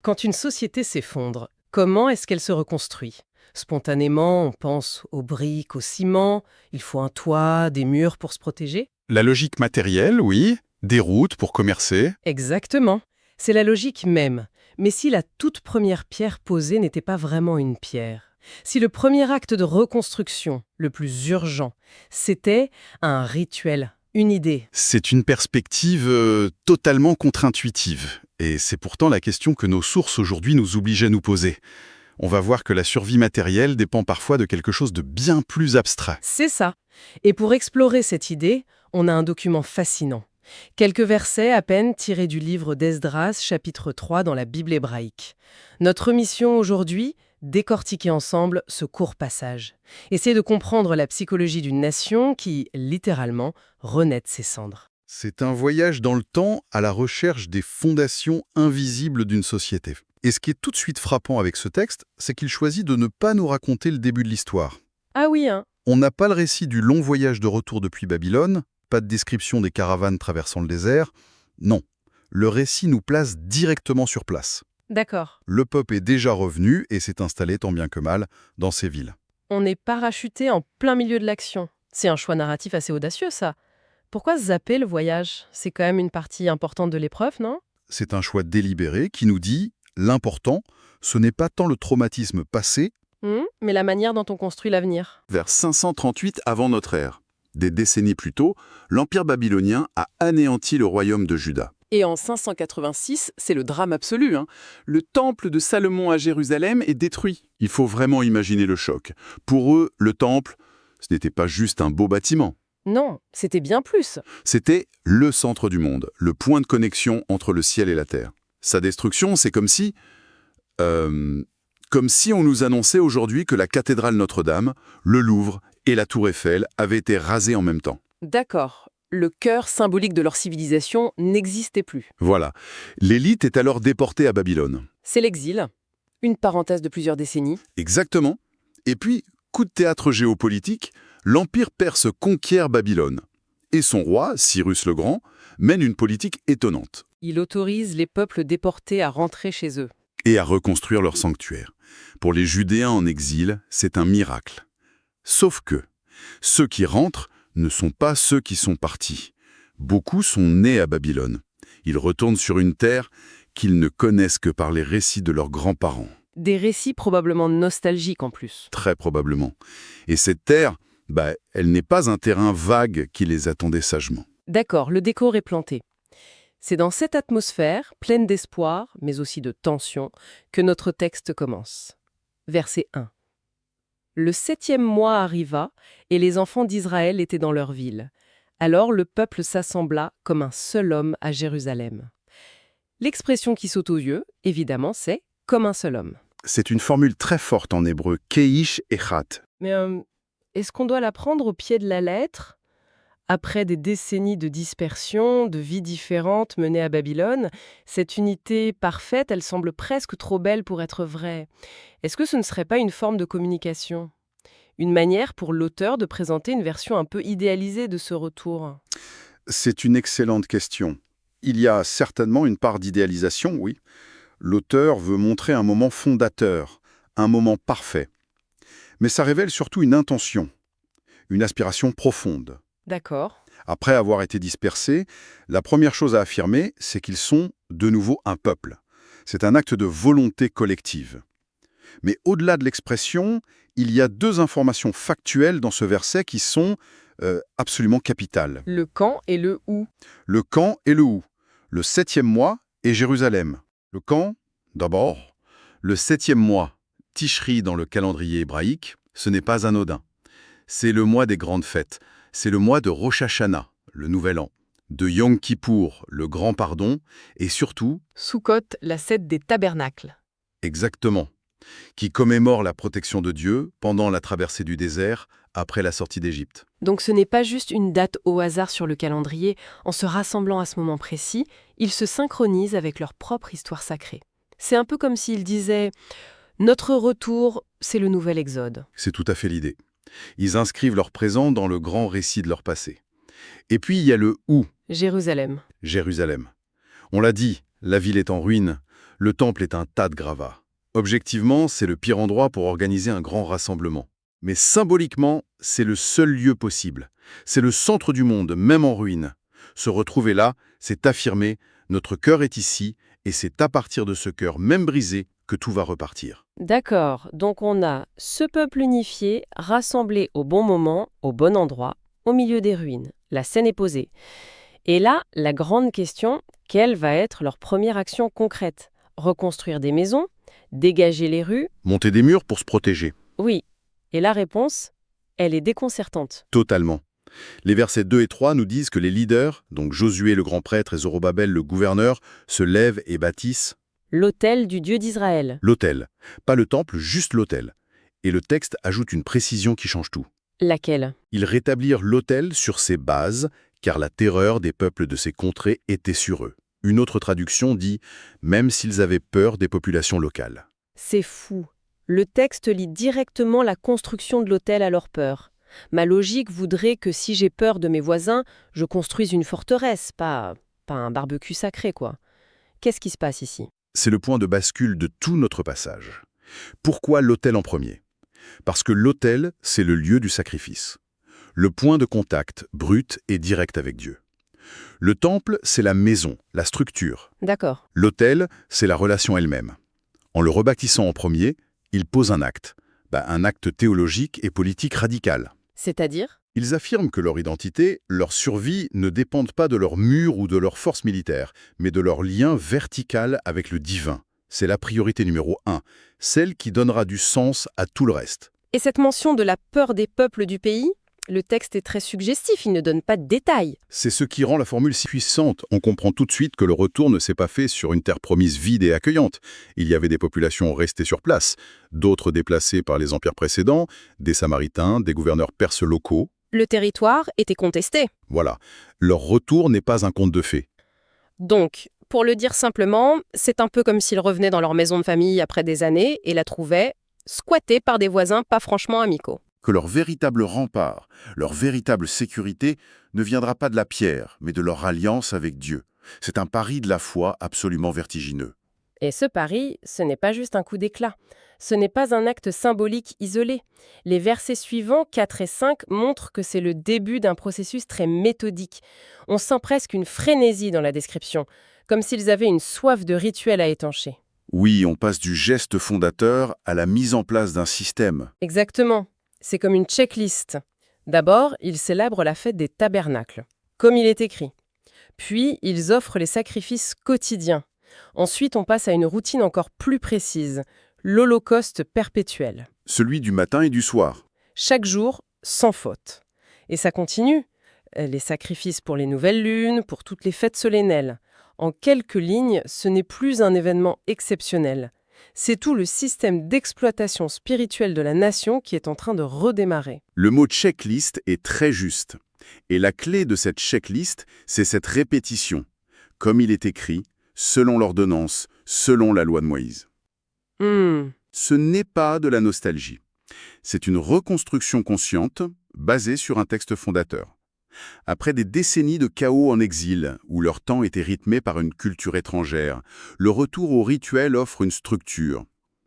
Quand une société s'effondre, comment est-ce qu'elle se reconstruit? Spontanément, on pense aux briques, au ciment, il faut un toit, des murs pour se protéger? La logique matérielle, oui. Des routes pour commercer. Exactement. C'est la logique même. Mais si la toute première pierre posée n'était pas vraiment une pierre? Si le premier acte de reconstruction, le plus urgent, c'était un rituel, une idée? C'est une perspective totalement contre-intuitive. Et c'est pourtant la question que nos sources aujourd'hui nous obligent à nous poser. On va voir que la survie matérielle dépend parfois de quelque chose de bien plus abstrait. C'est ça. Et pour explorer cette idée, on a un document fascinant. Quelques versets à peine tirés du livre d'Esdras, chapitre 3 dans la Bible hébraïque. Notre mission aujourd'hui, décortiquer ensemble ce court passage. Essayer de comprendre la psychologie d'une nation qui, littéralement, renaît de ses cendres. C'est un voyage dans le temps à la recherche des fondations invisibles d'une société. Et ce qui est tout de suite frappant avec ce texte, c'est qu'il choisit de ne pas nous raconter le début de l'histoire. Ah oui, hein? On n'a pas le récit du long voyage de retour depuis Babylone, pas de description des caravanes traversant le désert. Non, le récit nous place directement sur place. D'accord. Le peuple est déjà revenu et s'est installé tant bien que mal dans ces villes. On est parachuté en plein milieu de l'action. C'est un choix narratif assez audacieux, ça. Pourquoi zapper le voyage? C'est quand même une partie importante de l'épreuve, non? C'est un choix délibéré qui nous dit l'important, ce n'est pas tant le traumatisme passé. Mais la manière dont on construit l'avenir. Vers 538 avant notre ère, des décennies plus tôt, l'Empire babylonien a anéanti le royaume de Juda. Et en 586, c'est le drame absolu, hein. Le temple de Salomon à Jérusalem est détruit. Il faut vraiment imaginer le choc. Pour eux, le temple, ce n'était pas juste un beau bâtiment. Non, c'était bien plus. C'était le centre du monde, le point de connexion entre le ciel et la terre. Sa destruction, c'est comme si on nous annonçait aujourd'hui que la cathédrale Notre-Dame, le Louvre et la Tour Eiffel avaient été rasés en même temps. D'accord. Le cœur symbolique de leur civilisation n'existait plus. Voilà. L'élite est alors déportée à Babylone. C'est l'exil. Une parenthèse de plusieurs décennies. Exactement. Et puis, coup de théâtre géopolitique, l'Empire perse conquiert Babylone. Et son roi, Cyrus le Grand, mène une politique étonnante. Il autorise les peuples déportés à rentrer chez eux. Et à reconstruire leur sanctuaire. Pour les Judéens en exil, c'est un miracle. Sauf que ceux qui rentrent ne sont pas ceux qui sont partis. Beaucoup sont nés à Babylone. Ils retournent sur une terre qu'ils ne connaissent que par les récits de leurs grands-parents. Des récits probablement nostalgiques en plus. Très probablement. Et cette terre, elle n'est pas un terrain vague qui les attendait sagement. D'accord, le décor est planté. C'est dans cette atmosphère, pleine d'espoir, mais aussi de tension, que notre texte commence. Verset 1. Le 7e mois arriva, et les enfants d'Israël étaient dans leur ville. Alors le peuple s'assembla comme un seul homme à Jérusalem. L'expression qui saute aux yeux, évidemment, c'est « comme un seul homme C'est une formule très forte en hébreu, Keish Echat. ». Mais est-ce qu'on doit la prendre au pied de la lettre ? Après des décennies de dispersion, de vies différentes menées à Babylone, cette unité parfaite, elle semble presque trop belle pour être vraie. Est-ce que ce ne serait pas une forme de communication ? Une manière pour l'auteur de présenter une version un peu idéalisée de ce retour ? C'est une excellente question. Il y a certainement une part d'idéalisation, oui. L'auteur veut montrer un moment fondateur, un moment parfait. Mais ça révèle surtout une intention, une aspiration profonde. D'accord. Après avoir été dispersés, la première chose à affirmer, c'est qu'ils sont de nouveau un peuple. C'est un acte de volonté collective. Mais au-delà de l'expression, il y a deux informations factuelles dans ce verset qui sont absolument capitales. Le quand et le où. Le quand et le où. Le 7e mois et Jérusalem. Le quand, d'abord. Le 7e mois, Tishri dans le calendrier hébraïque, ce n'est pas anodin. C'est le mois des grandes fêtes. C'est le mois de Rosh Hashanah, le Nouvel An, de Yom Kippour, le Grand Pardon, et surtout, Sukkot, la fête des tabernacles. exactement, qui commémore la protection de Dieu pendant la traversée du désert après la sortie d'Égypte. Donc ce n'est pas juste une date au hasard sur le calendrier. En se rassemblant à ce moment précis, ils se synchronisent avec leur propre histoire sacrée. C'est un peu comme s'ils disaient « Notre retour, c'est le nouvel exode ». C'est tout à fait l'idée. Ils inscrivent leur présent dans le grand récit de leur passé. Et puis il y a le « où ». Jérusalem. Jérusalem. On l'a dit, la ville est en ruine. Le temple est un tas de gravats. Objectivement, c'est le pire endroit pour organiser un grand rassemblement. Mais symboliquement, c'est le seul lieu possible. C'est le centre du monde, même en ruine. Se retrouver là, c'est affirmer « notre cœur est ici » et c'est à partir de ce cœur, même brisé, que tout va repartir. D'accord, donc on a ce peuple unifié, rassemblé au bon moment, au bon endroit, au milieu des ruines. La scène est posée. Et là, la grande question, quelle va être leur première action concrète? Reconstruire des maisons? Dégager les rues? Monter des murs pour se protéger. Oui. Et la réponse, elle est déconcertante. Totalement. Les versets 2 et 3 nous disent que les leaders, donc Josué le grand prêtre et Zorobabel le gouverneur, se lèvent et bâtissent L'autel du Dieu d'Israël. l'autel. Pas le temple, juste l'autel. Et le texte ajoute une précision qui change tout. Laquelle? Ils rétablirent l'autel sur ses bases, car la terreur des peuples de ces contrées était sur eux. Une autre traduction dit « même s'ils avaient peur des populations locales ». C'est fou. Le texte lie directement la construction de l'autel à leur peur. Ma logique voudrait que si j'ai peur de mes voisins, je construise une forteresse, pas un barbecue sacré, quoi. Qu'est-ce qui se passe ici? C'est le point de bascule de tout notre passage. Pourquoi l'autel en premier? Parce que l'autel, c'est le lieu du sacrifice. Le point de contact brut et direct avec Dieu. Le temple, c'est la maison, la structure. D'accord. L'autel, c'est la relation elle-même. En le rebâtissant en premier, il pose un acte. Un acte théologique et politique radical. C'est-à-dire? Ils affirment que leur identité, leur survie ne dépendent pas de leur mur ou de leur force militaire, mais de leur lien vertical avec le divin. C'est la priorité numéro 1, celle qui donnera du sens à tout le reste. Et cette mention de la peur des peuples du pays? Le texte est très suggestif, il ne donne pas de détails. C'est ce qui rend la formule si puissante. On comprend tout de suite que le retour ne s'est pas fait sur une terre promise vide et accueillante. Il y avait des populations restées sur place, d'autres déplacées par les empires précédents, des Samaritains, des gouverneurs perses locaux. Le territoire était contesté. Voilà. Leur retour n'est pas un conte de fées. Donc, pour le dire simplement, c'est un peu comme s'ils revenaient dans leur maison de famille après des années et la trouvaient squattée par des voisins pas franchement amicaux. Que leur véritable rempart, leur véritable sécurité ne viendra pas de la pierre, mais de leur alliance avec Dieu. C'est un pari de la foi absolument vertigineux. Et ce pari, ce n'est pas juste un coup d'éclat. Ce n'est pas un acte symbolique isolé. Les versets suivants, 4 et 5, montrent que c'est le début d'un processus très méthodique. On sent presque une frénésie dans la description, comme s'ils avaient une soif de rituel à étancher. Oui, on passe du geste fondateur à la mise en place d'un système. Exactement. C'est comme une checklist. D'abord, ils célèbrent la fête des tabernacles, comme il est écrit. Puis, ils offrent les sacrifices quotidiens. Ensuite, on passe à une routine encore plus précise, l'holocauste perpétuel. Celui du matin et du soir. Chaque jour, sans faute. Et ça continue. Les sacrifices pour les nouvelles lunes, pour toutes les fêtes solennelles. En quelques lignes, ce n'est plus un événement exceptionnel. C'est tout le système d'exploitation spirituelle de la nation qui est en train de redémarrer. Le mot checklist est très juste. Et la clé de cette checklist, c'est cette répétition. Comme il est écrit, selon l'ordonnance, selon la loi de Moïse. Ce n'est pas de la nostalgie. C'est une reconstruction consciente, basée sur un texte fondateur. Après des décennies de chaos en exil, où leur temps était rythmé par une culture étrangère, le retour au rituel offre une structure,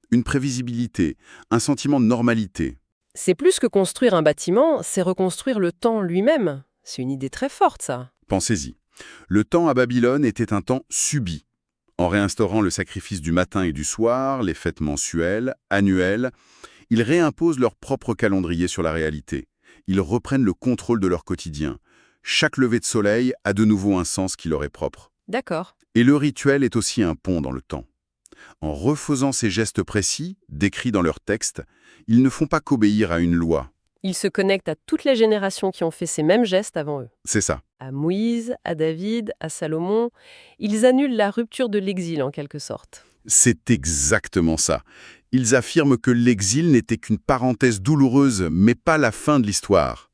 une prévisibilité, un sentiment de normalité. C'est plus que construire un bâtiment, c'est reconstruire le temps lui-même. C'est une idée très forte, ça. Pensez-y. Le temps à Babylone était un temps subi. En réinstaurant le sacrifice du matin et du soir, les fêtes mensuelles, annuelles, ils réimposent leur propre calendrier sur la réalité. Ils reprennent le contrôle de leur quotidien. Chaque lever de soleil a de nouveau un sens qui leur est propre. D'accord. Et le rituel est aussi un pont dans le temps. En refaisant ces gestes précis, décrits dans leur texte, ils ne font pas qu'obéir à une loi. Ils se connectent à toutes les générations qui ont fait ces mêmes gestes avant eux. C'est ça. À Moïse, à David, à Salomon. Ils annulent la rupture de l'exil en quelque sorte. C'est exactement ça. Ils affirment que l'exil n'était qu'une parenthèse douloureuse, mais pas la fin de l'histoire.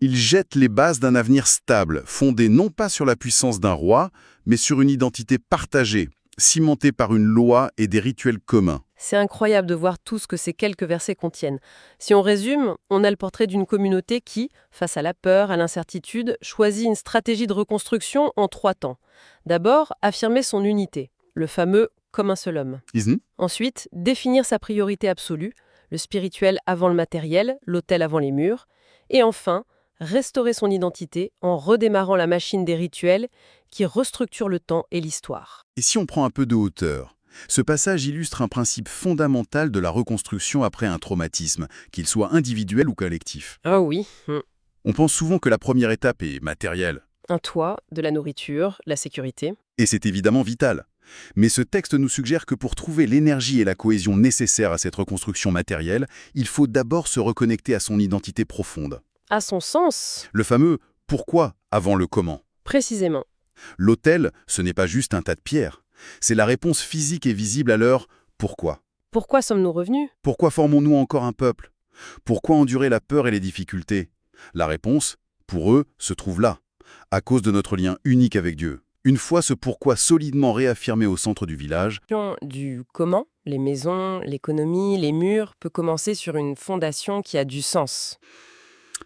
Ils jettent les bases d'un avenir stable, fondé non pas sur la puissance d'un roi, mais sur une identité partagée, cimentée par une loi et des rituels communs. C'est incroyable de voir tout ce que ces quelques versets contiennent. Si on résume, on a le portrait d'une communauté qui, face à la peur, à l'incertitude, choisit une stratégie de reconstruction en 3 temps. D'abord, affirmer son unité, le fameux comme un seul homme. Isn? Ensuite, définir sa priorité absolue, le spirituel avant le matériel, l'autel avant les murs. Et enfin, restaurer son identité en redémarrant la machine des rituels qui restructure le temps et l'histoire. Et si on prend un peu de hauteur? Ce passage illustre un principe fondamental de la reconstruction après un traumatisme, qu'il soit individuel ou collectif. Ah oui, On pense souvent que la première étape est matérielle, un toit, de la nourriture, la sécurité. et c'est évidemment vital. Mais ce texte nous suggère que pour trouver l'énergie et la cohésion nécessaires à cette reconstruction matérielle, il faut d'abord se reconnecter à son identité profonde. À son sens, Le fameux « pourquoi » avant le « comment ». précisément. L'autel, ce n'est pas juste un tas de pierres. C'est la réponse physique et visible à leur « pourquoi ». Pourquoi sommes-nous revenus? Pourquoi formons-nous encore un peuple? Pourquoi endurer la peur et les difficultés? La réponse, pour eux, se trouve là, à cause de notre lien unique avec Dieu. Une fois ce pourquoi solidement réaffirmé au centre du village, Du comment, les maisons, l'économie, les murs, peut commencer sur une fondation qui a du sens.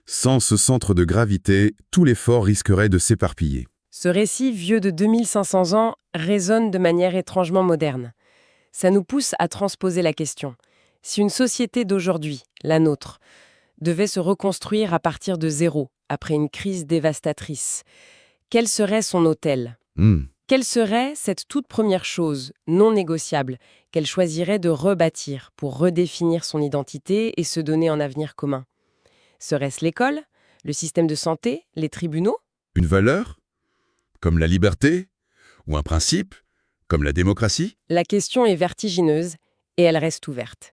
sans ce centre de gravité, tout l'effort risquerait de s'éparpiller. Ce récit vieux de 2500 ans résonne de manière étrangement moderne. Ça nous pousse à transposer la question. Si une société d'aujourd'hui, la nôtre, devait se reconstruire à partir de zéro, après une crise dévastatrice, quel serait son autel? Quelle serait cette toute première chose, non négociable, qu'elle choisirait de rebâtir pour redéfinir son identité et se donner un avenir commun? Serait-ce l'école, le système de santé, les tribunaux? Une valeur? Comme la liberté? Ou un principe? Comme la démocratie? La question est vertigineuse et elle reste ouverte.